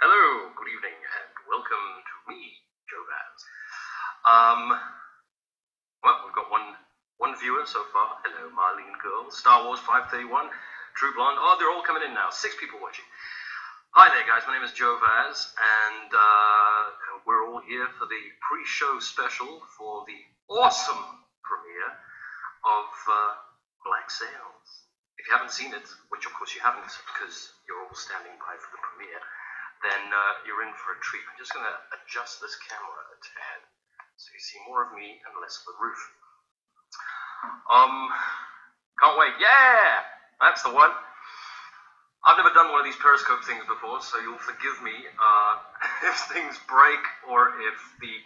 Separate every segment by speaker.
Speaker 1: Hello, good evening, and welcome to me, Joe Vaz. Well, we've got one viewer so far. Hello, Marlene Girl, Star Wars 531, True Blonde. Oh, they're all coming in now. 6 people watching. Hi there, guys. My name is Joe Vaz, and we're all here for the pre-show special for the awesome premiere of Black Sails. If you haven't seen it, which of course you haven't because you're all standing by for the premiere, then you're in for a treat. I'm just going to adjust this camera a tad so you see more of me and less of the roof. Can't wait. Yeah! That's the one. I've never done one of these Periscope things before, so you'll forgive me if things break or if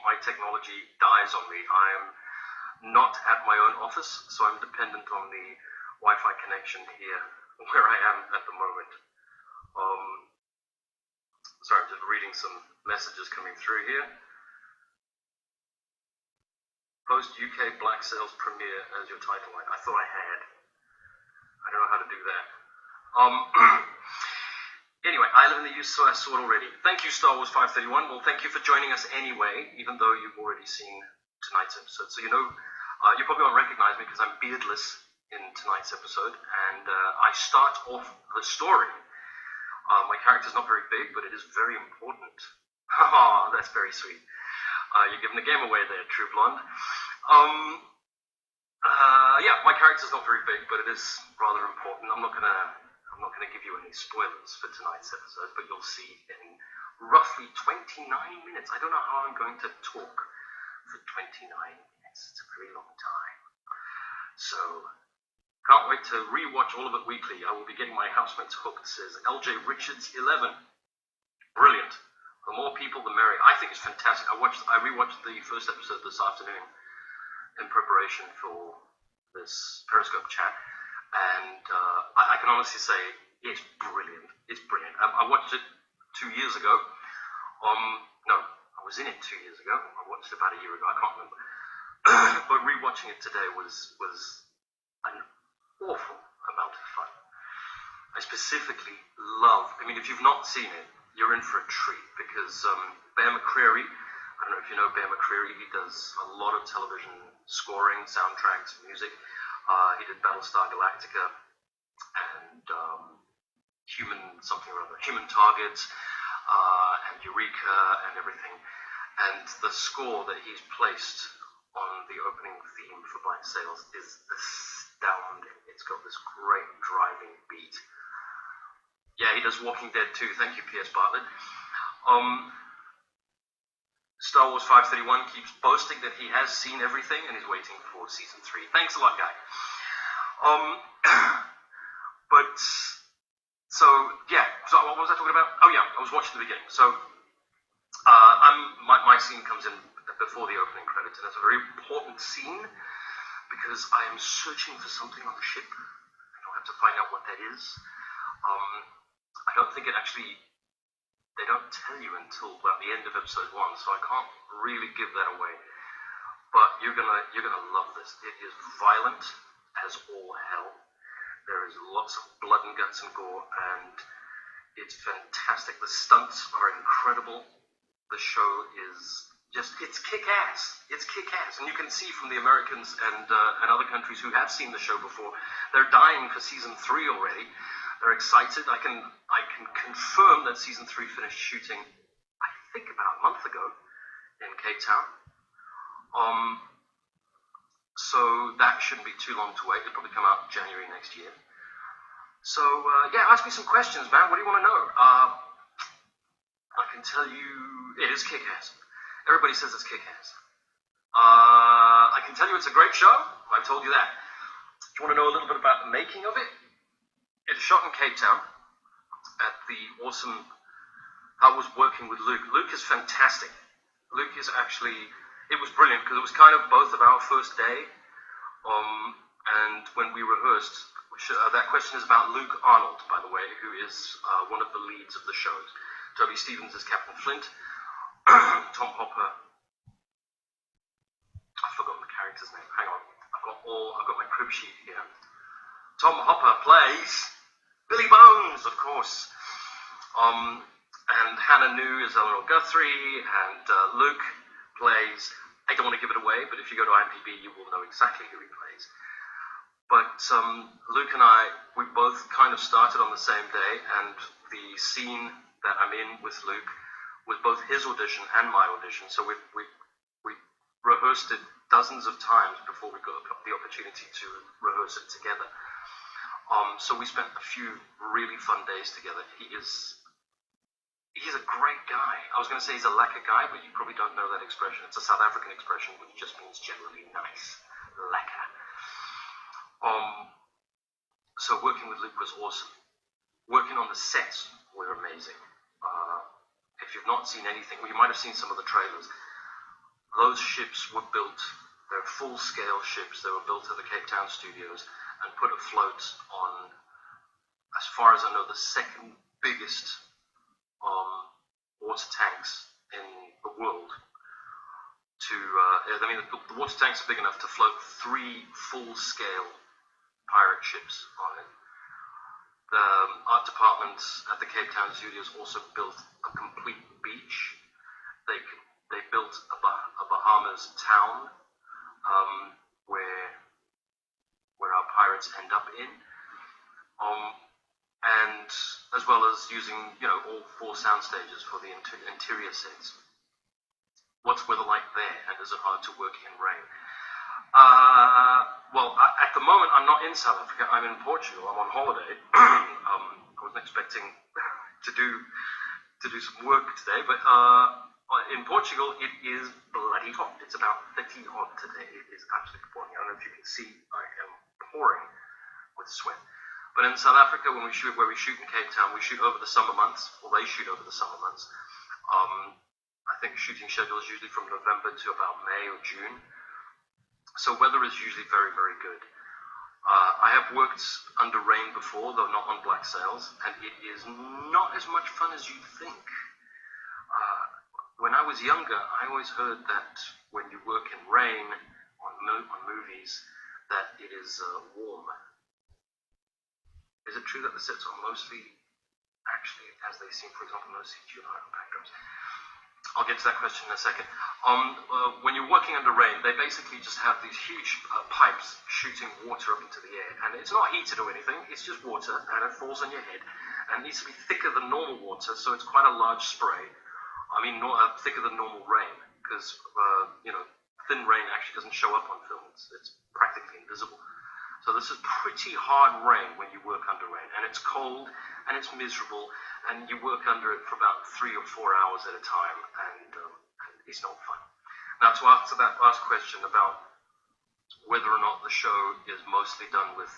Speaker 1: my technology dies on me. I'm not at my own office, so I'm dependent on the Wi-Fi connection here where I am at the moment. Sorry, I'm just reading some messages coming through here. Post UK Black Sails premiere as your title line. I thought I had. I don't know how to do that. Anyway, I live in the US, so I saw it already. Thank you, Star Wars 531. Well, thank you for joining us anyway, even though you've already seen tonight's episode. So you know, you probably won't recognize me because I'm beardless in tonight's episode, and I start off the story. My character's not very big, but it is very important. Oh, that's very sweet. You're giving the game away there, True Blonde. Yeah, my character's not very big, but it is rather important. I'm not gonna give you any spoilers for tonight's episode, but you'll see in roughly 29 minutes. I don't know how I'm going to talk for 29 minutes. It's a very long time. So, can't wait to rewatch all of it weekly. I will be getting my housemates hooked, says LJ Richards 11. Brilliant. The more people, the merrier. I think it's fantastic. I rewatched the first episode this afternoon in preparation for this Periscope chat, and I can honestly say it's brilliant. It's brilliant. I watched it 2 years ago. No, I was in it 2 years ago. I watched it about a year ago. I can't remember. But rewatching it today was an awful amount of fun. I specifically love, if you've not seen it, you're in for a treat because Bear McCreary, I don't know if you know Bear McCreary, he does a lot of television scoring, soundtracks, music. He did Battlestar Galactica and Human Target, and Eureka and everything. And the score that he's placed on the opening theme for Black Sails is astounding. It's got this great driving beat. Yeah, he does Walking Dead too. Thank you, P.S. Bartlett. Star Wars 531 keeps boasting that he has seen everything and is waiting for season 3. Thanks a lot, guy. So what was I talking about? Oh yeah, I was watching the beginning. So my scene comes in before the opening credits, and it's a very important scene because I am searching for something on the ship. I'll have to find out what that is. I don't think they don't tell you until about the end of episode 1, so I can't really give that away. But you're gonna love this. It is violent as all hell. There is lots of blood and guts and gore, and it's fantastic. The stunts are incredible. The show is it's kick-ass. It's kick-ass. And you can see from the Americans and other countries who have seen the show before, they're dying for season 3 already. They're excited. I can confirm that season 3 finished shooting, I think about a month ago in Cape Town. So that shouldn't be too long to wait. It'll probably come out January next year. So ask me some questions, man. What do you want to know? I can tell you it is kick-ass. Everybody says it's kick-ass. I can tell you it's a great show. I've told you that. Do you want to know a little bit about the making of it? It's shot in Cape Town at the awesome. I was working with Luke. Luke is fantastic. Luke is actually. It was brilliant because it was kind of both of our first day, and when we rehearsed. That question is about Luke Arnold, by the way, who is one of the leads of the shows. Toby Stevens is Captain Flint. Tom Hopper. I've forgotten the character's name. Hang on. I've got my crib sheet here. Tom Hopper plays Billy Bones, of course. And Hannah New is Eleanor Guthrie, and Luke plays, I don't want to give it away, but if you go to IMDb, you will know exactly who he plays. But Luke and I, we both kind of started on the same day, and the scene that I'm in with Luke was both his audition and my audition, so we rehearsed it dozens of times before we got the opportunity to rehearse it together. So we spent a few really fun days together. He's a great guy. I was going to say he's a lekker guy, but you probably don't know that expression. It's a South African expression, which just means generally nice. Lekker. So working with Luke was awesome. Working on the sets were amazing. If you've not seen anything, well, you might have seen some of the trailers. Those ships were built, they're full-scale ships. They were built at the Cape Town studios and put afloat on, as far as I know, the second biggest water tanks in the world. The water tanks are big enough to float 3 full-scale pirate ships on it. The art department at the Cape Town studios also built a complete beach. They built a Bahamas town where our pirates end up in, and as well as using all 4 sound stages for the interior sets. What's weather like there, and is it hard to work in rain? Well, at the moment I'm not in South Africa. I'm in Portugal. I'm on holiday. I wasn't expecting to do some work today, but in Portugal it is bloody hot. It's about 30 odd today. It is absolutely pouring. I don't know if you can see. I am pouring with sweat. But in South Africa, where we shoot in Cape Town, we shoot over the summer months, or they shoot over the summer months. I think shooting schedule is usually from November to about May or June. So weather is usually very, very good. I have worked under rain before, though not on black sails, and it is not as much fun as you'd think. When I was younger, I always heard that when you work in rain on movies, that it is warm. Is it true that the sets are mostly actually as they seem? For example, no CGI backdrops. I'll get to that question in a second. When you're working under rain, they basically just have these huge pipes shooting water up into the air, and it's not heated or anything, it's just water, and it falls on your head, and it needs to be thicker than normal water, so it's quite a large spray. I mean, thicker than normal rain, because, thin rain actually doesn't show up on film, it's practically invisible. So this is pretty hard rain when you work under rain, and it's cold, and it's miserable, and you work under it for about 3 or 4 hours at a time, and it's not fun. Now, to answer that last question about whether or not the show is mostly done with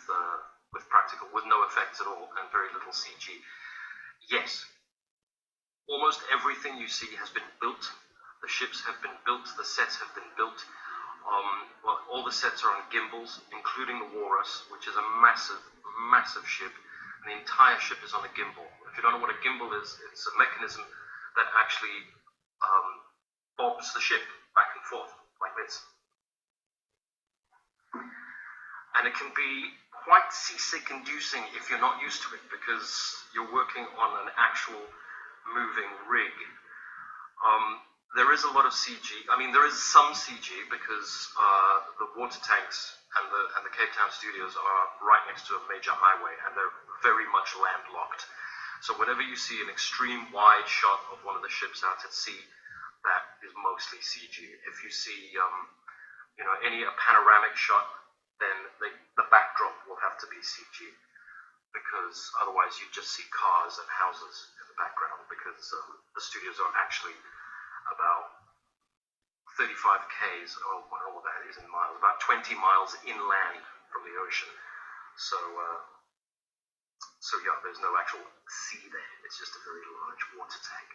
Speaker 1: practical, with no effects at all, and very little CG, yes. Almost everything you see has been built. The ships have been built, the sets have been built. All the sets are on gimbals, including the Walrus, which is a massive, massive ship. And the entire ship is on a gimbal. If you don't know what a gimbal is, it's a mechanism that actually bobs the ship back and forth, like this. And it can be quite seasick-inducing if you're not used to it, because you're working on an actual moving rig. There is a lot of CG. I mean, there is some CG because the water tanks and the Cape Town studios are right next to a major highway, and they're very much landlocked. So whenever you see an extreme wide shot of one of the ships out at sea, that is mostly CG. If you see, a panoramic shot, then the backdrop will have to be CG, because otherwise you just see cars and houses in the background, because the studios are actually about 35 k's, or I don't know what that is in miles, about 20 miles inland from the ocean. So yeah, there's no actual sea there. It's just a very large water tank.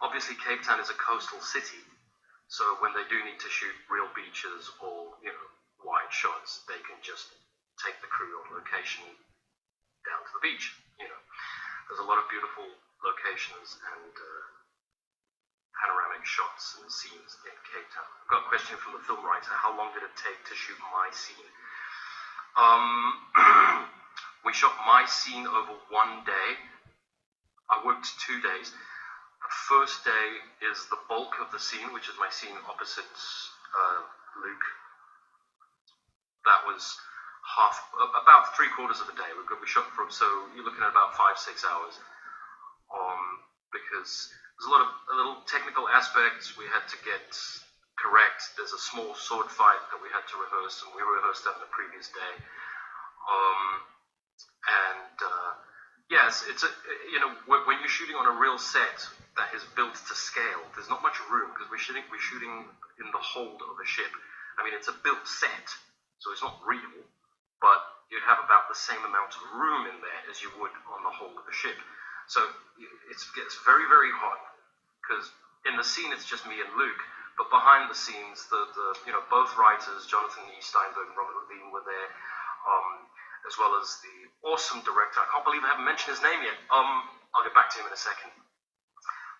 Speaker 1: Obviously, Cape Town is a coastal city, so when they do need to shoot real beaches or, wide shots, they can just take the crew on location down to the beach. There's a lot of beautiful locations and panoramic shots and scenes in Cape Town. I've got a question from the film writer. How long did it take to shoot my scene? We shot my scene over 1 day. I worked 2 days. First day is the bulk of the scene, which is my scene opposite Luke. That was about 3/4 of the day. We shot from, so you're looking at about 5-6 hours. Because there's a little technical aspects we had to get correct. There's a small sword fight that we had to rehearse, and we rehearsed that the previous day. Yes, it's when you're shooting on a real set that is built to scale, there's not much room because we're shooting in the hold of a ship. I mean, it's a built set, so it's not real, but you'd have about the same amount of room in there as you would on the hold of a ship. So it gets very, very hot because in the scene it's just me and Luke, but behind the scenes, both writers, Jonathan E. Steinberg and Robert Levine, were there, as well as the awesome director. I can't believe I haven't mentioned his name yet. I'll get back to him in a second.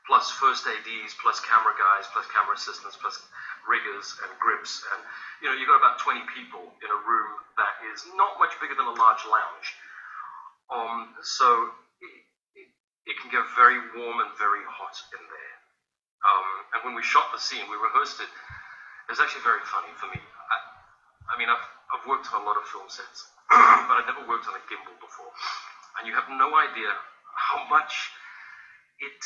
Speaker 1: Plus first ADs, plus camera guys, plus camera assistants, plus riggers and grips, and you got about 20 people in a room that is not much bigger than a large lounge. So it can get very warm and very hot in there. And when we shot the scene, we rehearsed it. It was actually very funny for me. I mean, I've worked on a lot of film sets, but I've never worked on a gimbal before. And you have no idea how much it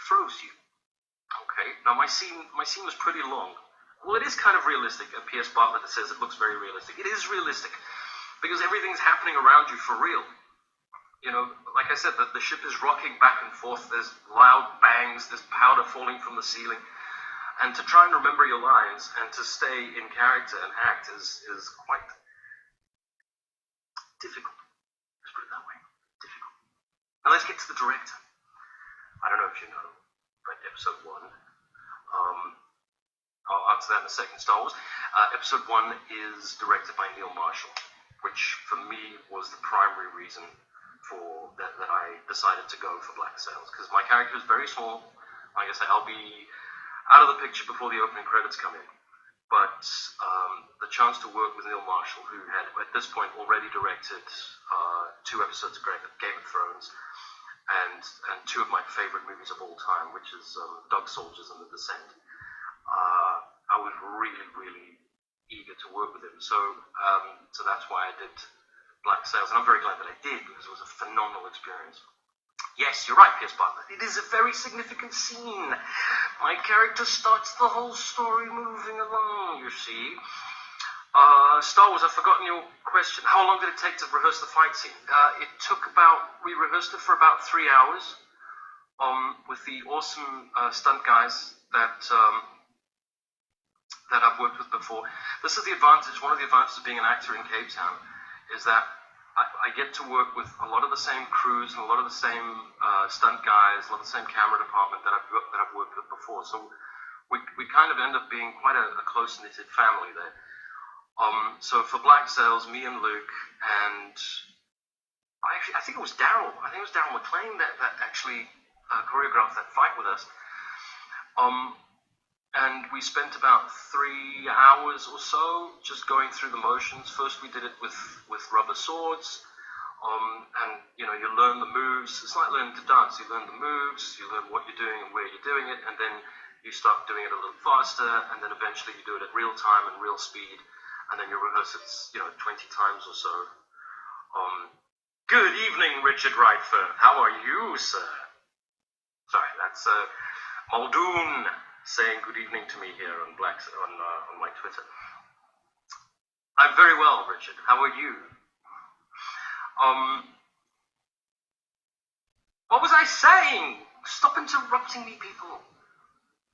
Speaker 1: throws you. Okay, now my scene was pretty long. Well, it is kind of realistic. P.S. Bartlett says it looks very realistic. It is realistic because everything's happening around you for real. Like I said, the ship is rocking back and forth. There's loud bangs. There's powder falling from the ceiling. And to try and remember your lines and to stay in character and act is quite difficult. Let's put it that way. Difficult. Now let's get to the director. I don't know if you know, but episode 1. I'll answer that in a second. Star Wars. Episode 1 is directed by Neil Marshall, which for me was the primary reason for that I decided to go for Black Sails, because my character is very small. Like I said, I'll be out of the picture before the opening credits come in. But the chance to work with Neil Marshall, who had at this point already directed 2 episodes of Game of Thrones and 2 of my favorite movies of all time, which is Dog Soldiers and The Descent, I was really, really eager to work with him. So that's why I did Black Sails, and I'm very glad that I did, because it was a phenomenal experience. Yes, you're right, P.S. Bartlett. It is a very significant scene. My character starts the whole story moving along, you see. Star Wars, I've forgotten your question. How long did it take to rehearse the fight scene? We rehearsed it for about 3 hours with the awesome stunt guys that I've worked with before. This is the advantage, one of the advantages of being an actor in Cape Town, is that I get to work with a lot of the same crews and a lot of the same stunt guys, a lot of the same camera department that I've worked with before. So we kind of end up being quite a close-knitted family there. So for Black Sails, me and Luke, and I think it was Daryl. I think it was Daryl McLean that actually choreographed that fight with us. And we spent about 3 hours or so just going through the motions. First we did it with rubber swords, and you learn the moves. It's like learning to dance. You learn the moves, you learn what you're doing and where you're doing it, and then you start doing it a little faster, and then eventually you do it at real time and real speed, and then you rehearse it 20 times or so. Good evening, Richard Rightford. How are you, sir? Sorry, that's Muldoon saying good evening to me here on my Twitter. I'm very well, Richard. How are you? What was I saying? Stop interrupting me, people.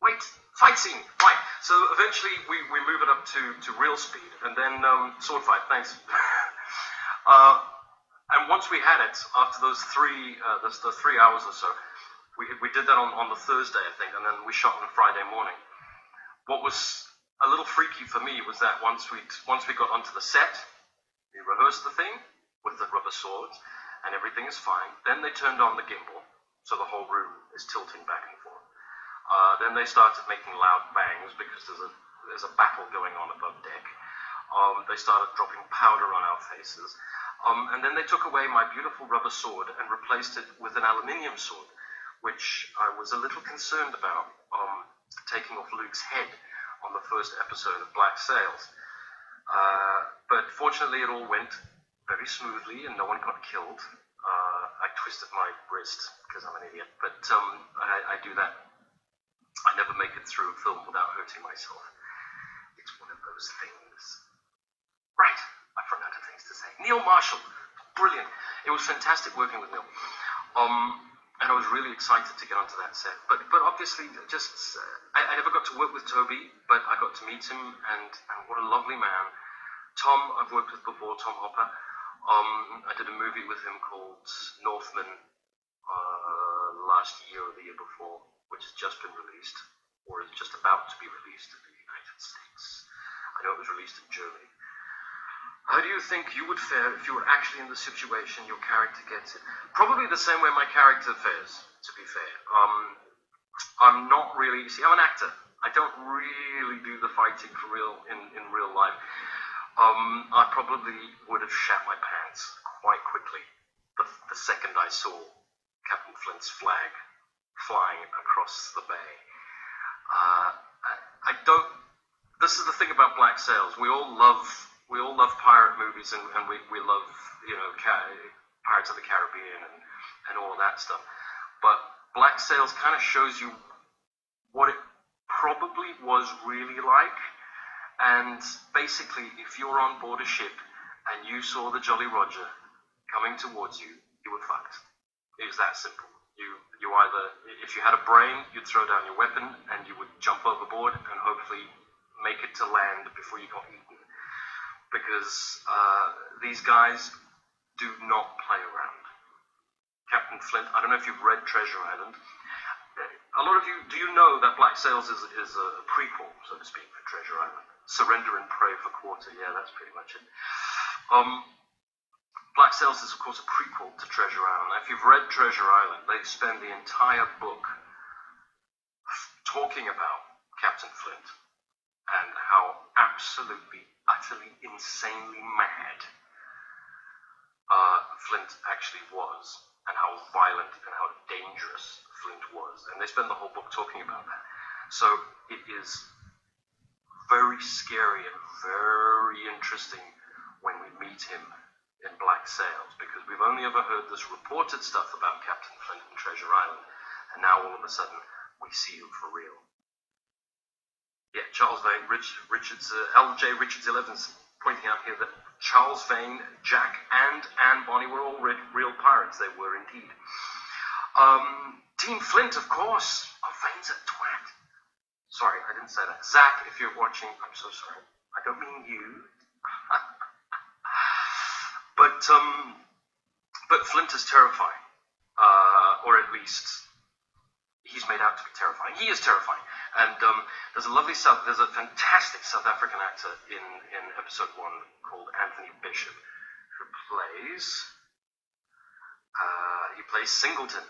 Speaker 1: Wait, fight scene. Right. So eventually we move it up to real speed, and then sword fight. Thanks. And once we had it, after those 3 hours or so, we did that on the Thursday, I think, and then we shot on a Friday morning. What was a little freaky for me was that once we got onto the set, we rehearsed the thing with the rubber swords, and everything is fine. Then they turned on the gimbal, so the whole room is tilting back and forth. Then they started making loud bangs because there's a battle going on above deck. They started dropping powder on our faces. And then they took away my beautiful rubber sword and replaced it with an aluminium sword, which I was a little concerned about, taking off Luke's head on the first episode of Black Sails. But fortunately, it all went very smoothly and no one got killed. I twisted my wrist because I'm an idiot, but I do that. I never make it through a film without hurting myself. It's one of those things. Right, I've run out of things to say. Neil Marshall, brilliant. It was fantastic working with Neil. And I was really excited to get onto that set. But obviously, I never got to work with Toby, but I got to meet him, and what a lovely man. Tom, I've worked with before, Tom Hopper. I did a movie with him called Northman last year or the year before, which has just been released, or is just about to be released in the United States. I know it was released in Germany. How do you think you would fare if you were actually in the situation your character gets in? Probably the same way my character fares, to be fair. I'm not really, you see, I'm an actor. I don't really do the fighting for real in real life. I probably would have shat my pants quite quickly the second I saw Captain Flint's flag flying across the bay. This is the thing about Black Sails. We all love pirate movies, and we love, Pirates of the Caribbean and all of that stuff. But Black Sails kind of shows you what it probably was really like. And basically, if you were on board a ship and you saw the Jolly Roger coming towards you, you were fucked. It was that simple. You either, if you had a brain, you'd throw down your weapon and you would jump overboard and hopefully make it to land before you got eaten. Because these guys do not play around. Captain Flint, I don't know if you've read Treasure Island. A lot of you, do you know that Black Sails is a prequel, so to speak, for Treasure Island? Surrender and Pray for Quarter, yeah, that's pretty much it. Black Sails is, of course, a prequel to Treasure Island. Now, if you've read Treasure Island, they spend the entire book talking about Captain Flint and how absolutely, utterly, insanely mad Flint actually was, and how violent and how dangerous Flint was. And they spend the whole book talking about that. So it is very scary and very interesting when we meet him in Black Sails, because we've only ever heard this reported stuff about Captain Flint and Treasure Island, and now all of a sudden we see him for real. Yeah, Charles Vane, L.J. Richards 11's pointing out here that Charles Vane, Jack, and Anne Bonny were all real pirates. They were indeed. Team Flint, of course. Oh, Vane's a twat. Sorry, I didn't say that. Zach, if you're watching, I'm so sorry. I don't mean you. But Flint is terrifying. Or at least he's made out to be terrifying. He is terrifying. And there's a fantastic South African actor in episode 1 called Anthony Bishop, who plays Singleton.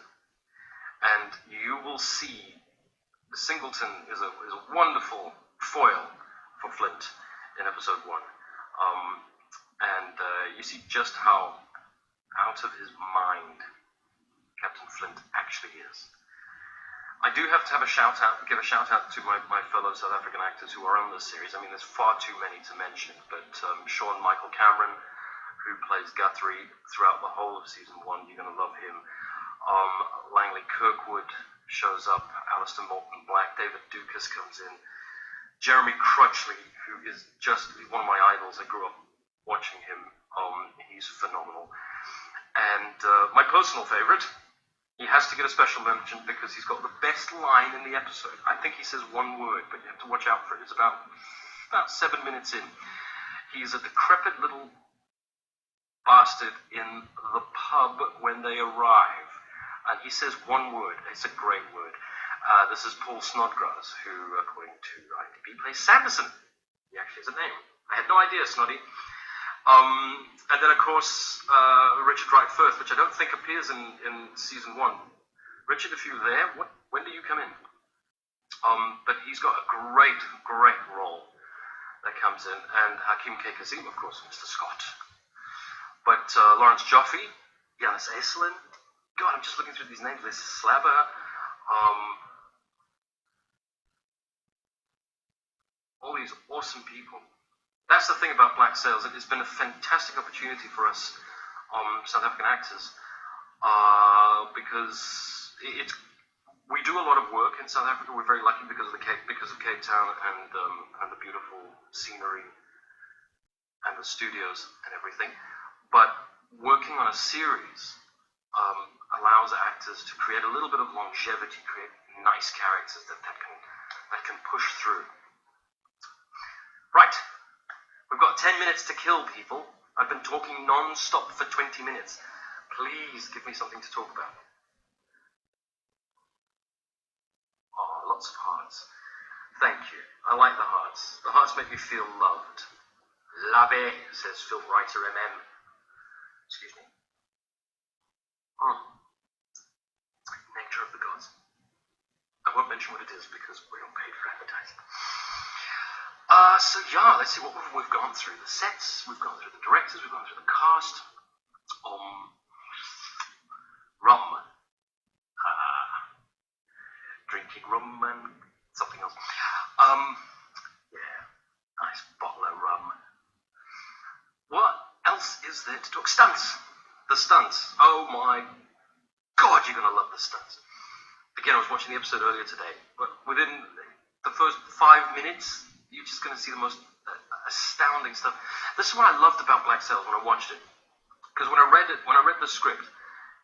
Speaker 1: And you will see Singleton is a wonderful foil for Flint in episode 1. And you see just how out of his mind Captain Flint actually is. I do have to give a shout out to my fellow South African actors who are on this series. I mean, there's far too many to mention, but Sean Michael Cameron, who plays Guthrie throughout the whole of season 1, you're going to love him. Langley Kirkwood shows up, Alistair Moulton Black, David Dukas comes in, Jeremy Crutchley, who is just one of my idols. I grew up watching him. He's phenomenal. And my personal favorite, he has to get a special mention because he's got the best line in the episode. I think he says one word, but you have to watch out for it. It's about 7 minutes in. He's a decrepit little bastard in the pub when they arrive. And he says one word. It's a great word. This is Paul Snodgrass, who, according to IMDb, plays Sanderson. He actually has a name. I had no idea, Snoddy. And then, of course, Richard Wright Firth, which I don't think appears in season 1. Richard, if you're there, when do you come in? But he's got a great, great role that comes in. And Hakim K. Kazim, of course, Mr. Scott. But Lawrence Joffe, Janis Aislinn. God, I'm just looking through these names. There's Slabber. All these awesome people. That's the thing about Black Sails. It's been a fantastic opportunity for us South African actors because we do a lot of work in South Africa. We're very lucky because of Cape Town and the beautiful scenery and the studios and everything. But working on a series allows actors to create a little bit of longevity, create nice characters that can push through. Right, we've got 10 minutes to kill, people. I've been talking non-stop for 20 minutes. Please give me something to talk about. Oh, lots of hearts. Thank you. I like the hearts. The hearts make me feel loved. Love, says film writer MM. Excuse me. Nectar of the gods. I won't mention what it is because we're not paid for advertising. So yeah, let's see what we've gone through. The sets, we've gone through the directors, we've gone through the cast. Rum. Drinking rum and something else. Yeah, nice bottle of rum. What else is there to talk? Stunts. The stunts. Oh my God, you're gonna love the stunts. Again, I was watching the episode earlier today, but within the first 5 minutes, you're just going to see the most astounding stuff. This is what I loved about Black Sails when I watched it, because when I read the script,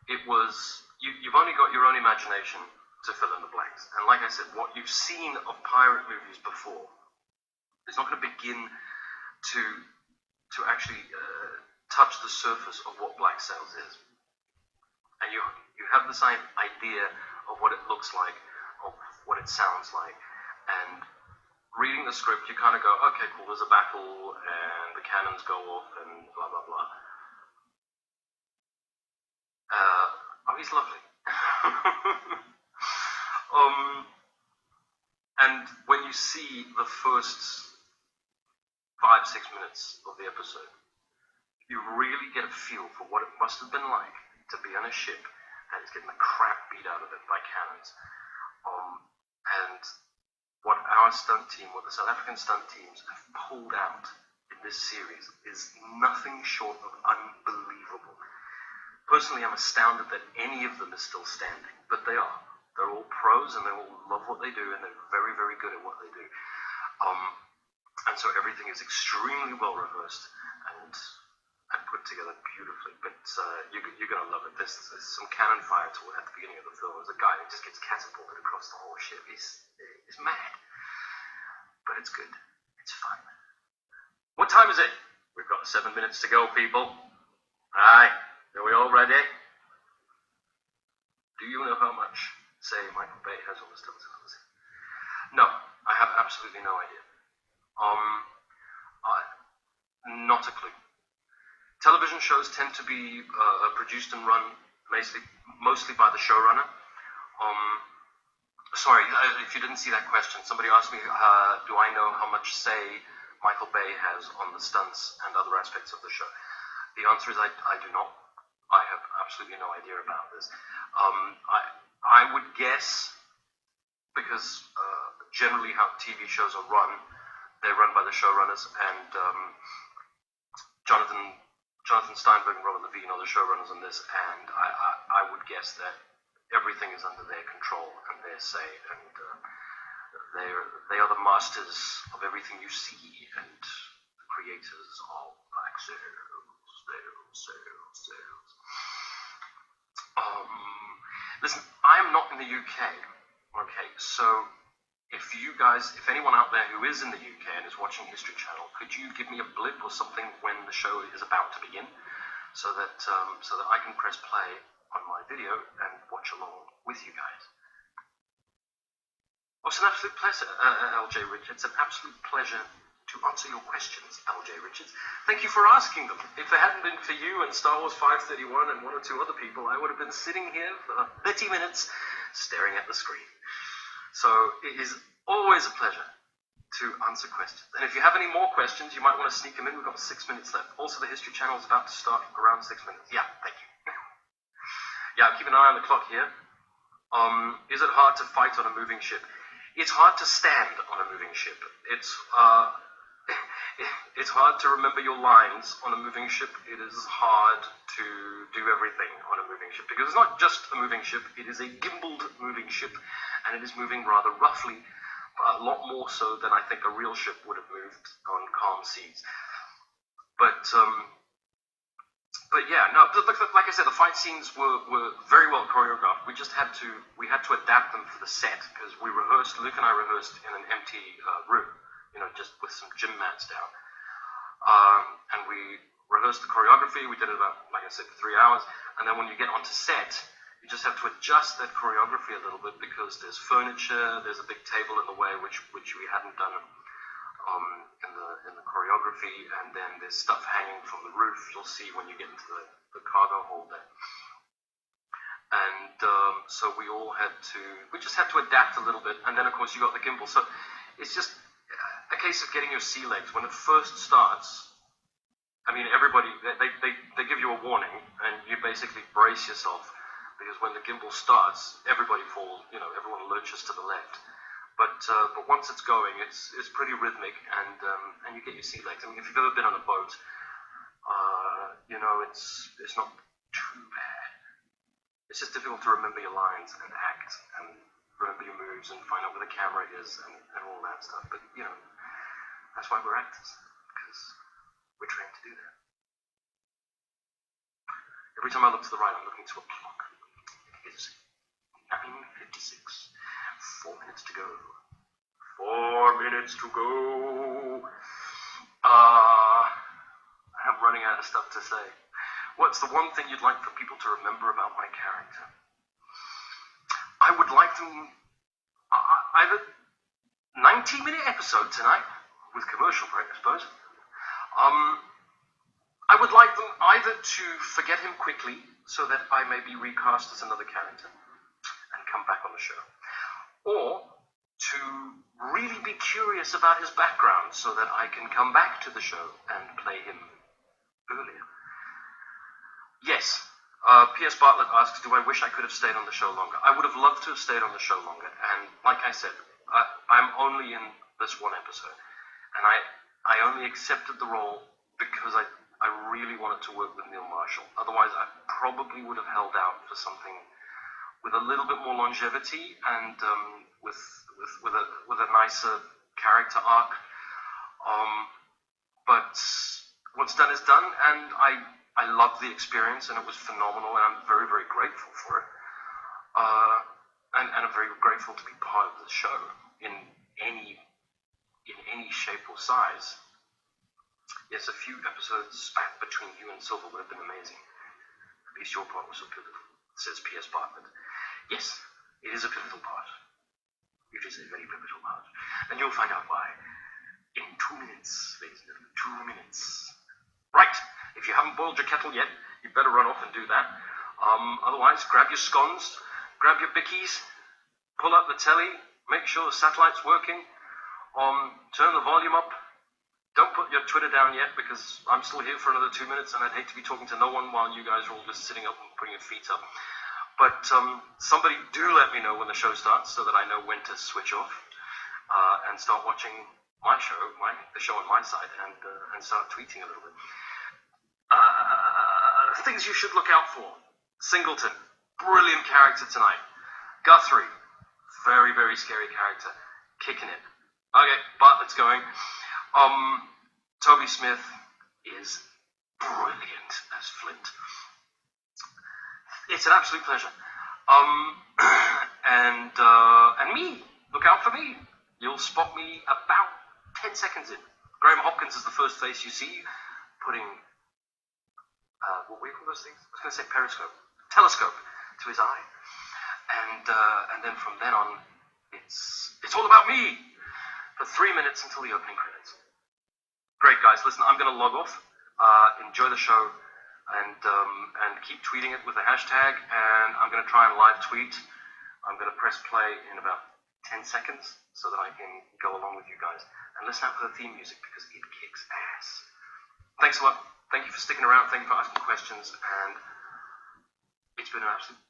Speaker 1: it was you've only got your own imagination to fill in the blanks. And like I said, what you've seen of pirate movies before is not going to begin to actually touch the surface of what Black Sails is. And you have the same idea of what it looks like, of what it sounds like, and reading the script, you kind of go, okay, cool, there's a battle, and the cannons go off, and blah, blah, blah. He's lovely. And when you see the first 5-6 minutes of the episode, you really get a feel for what it must have been like to be on a ship that is getting the crap beat out of it by cannons. And what our stunt team, what the South African stunt teams have pulled out in this series is nothing short of unbelievable. Personally, I'm astounded that any of them is still standing, but they are. They're all pros and they all love what they do and they're very, very good at what they do. And so everything is extremely well rehearsed and put together beautifully. But you're going to love it. There's some cannon fire at the beginning of the film. There's a guy that just gets catapulted across the whole ship. He's mad. But it's good. It's fun. What time is it? We've got 7 minutes to go, people. Aye. Are we all ready? Do you know how much, say, Michael Bay has on the stills? No, I have absolutely no idea. Not a clue. Television shows tend to be produced and run mostly by the showrunner. Sorry, if you didn't see that question, somebody asked me, do I know how much say Michael Bay has on the stunts and other aspects of the show? The answer is I do not. I have absolutely no idea about this. I would guess, because generally how TV shows are run, they're run by the showrunners, and Jonathan Steinberg and Robert Levine are the showrunners on this, and I would guess that everything is under their control and their say, and they are the masters of everything you see, and the creators of Black Sails. Listen, I am not in the UK, okay, so if anyone out there who is in the UK and is watching History Channel, could you give me a blip or something when the show is about to begin, so that I can press play on my video and watch along with you guys? Oh, it's an absolute pleasure, LJ Richards, an absolute pleasure to answer your questions, LJ Richards. Thank you for asking them. If it hadn't been for you and Star Wars 531 and one or two other people, I would have been sitting here for 30 minutes staring at the screen. So it is always a pleasure to answer questions. And if you have any more questions, you might want to sneak them in. We've got 6 minutes left. Also, the History Channel is about to start around 6 minutes. Yeah, thank you. Yeah, keep an eye on the clock here. Is it hard to fight on a moving ship? It's hard to stand on a moving ship. It's hard to remember your lines on a moving ship. It is hard to do everything on a moving ship because it's not just a moving ship. It is a gimbaled moving ship, and it is moving rather roughly, a lot more so than I think a real ship would have moved on calm seas. But yeah, no. Like I said, the fight scenes were very well choreographed. We had to adapt them for the set because Luke and I rehearsed in an empty room, just with some gym mats down. And we rehearsed the choreography. We did it about, like I said, 3 hours. And then when you get onto set, you just have to adjust that choreography a little bit because there's furniture, there's a big table in the way, which we hadn't done in the choreography, and then there's stuff hanging from the roof. You'll see when you get into the cargo hold there. And so we just had to adapt a little bit. And then of course you got the gimbal. So it's just a case of getting your sea legs. When it first starts, I mean, everybody, they give you a warning, and you basically brace yourself, because when the gimbal starts, everybody falls, everyone lurches to the left. But once it's going, it's pretty rhythmic, and you get your sea legs. I mean, if you've ever been on a boat, it's not too bad. It's just difficult to remember your lines and act, and remember your moves, and find out where the camera is, and all that stuff. But, that's why we're actors, because we're trained to do that. Every time I look to the right, I'm looking to a clock. It is 9:56. 4 minutes to go. 4 minutes to go. I'm running out of stuff to say. What's the one thing you'd like for people to remember about my character? I would like them... I have a 90-minute episode tonight, with commercial break, I suppose. I would like them either to forget him quickly, so that I may be recast as another character, and come back on the show. Or to really be curious about his background, so that I can come back to the show and play him earlier. Yes, P.S. Bartlett asks, do I wish I could have stayed on the show longer? I would have loved to have stayed on the show longer, and like I said, I'm only in this one episode, and I only accepted the role because I really wanted to work with Neil Marshall. Otherwise, I probably would have held out for something with a little bit more longevity and with a nicer character arc. But what's done is done, and I loved the experience, and it was phenomenal, and I'm very, very grateful for it. And I'm very grateful to be part of the show in any shape or size. Yes, a few episodes spat between you and Silver would have been amazing. At least your part was so pivotal, says P.S. Bartlett. Yes, it is a pivotal part. It is a very pivotal part. And you'll find out why in 2 minutes, ladies and gentlemen, 2 minutes. Right, if you haven't boiled your kettle yet, you better run off and do that. Otherwise, grab your scones, grab your bickies, pull up the telly, make sure the satellite's working, turn the volume up. Don't put your Twitter down yet, because I'm still here for another 2 minutes, and I'd hate to be talking to no one while you guys are all just sitting up and putting your feet up. But somebody do let me know when the show starts, so that I know when to switch off and start watching my show, the show on my side, and start tweeting a little bit. Things you should look out for. Singleton, brilliant character tonight. Guthrie, very, very scary character. Kicking it. Okay, Bartlett's going. Toby Smith is brilliant as Flint. It's an absolute pleasure. And me, look out for me. You'll spot me about 10 seconds in. Graham Hopkins is the first face you see, putting, what we call those things? I was going to say telescope to his eye. And then from then on, it's all about me for 3 minutes until the opening credits. Great, guys. Listen, I'm going to log off. Enjoy the show, and keep tweeting it with the hashtag, and I'm going to try and live tweet. I'm going to press play in about 10 seconds so that I can go along with you guys. And listen out for the theme music, because it kicks ass. Thanks a lot. Thank you for sticking around. Thank you for asking questions, and it's been an absolute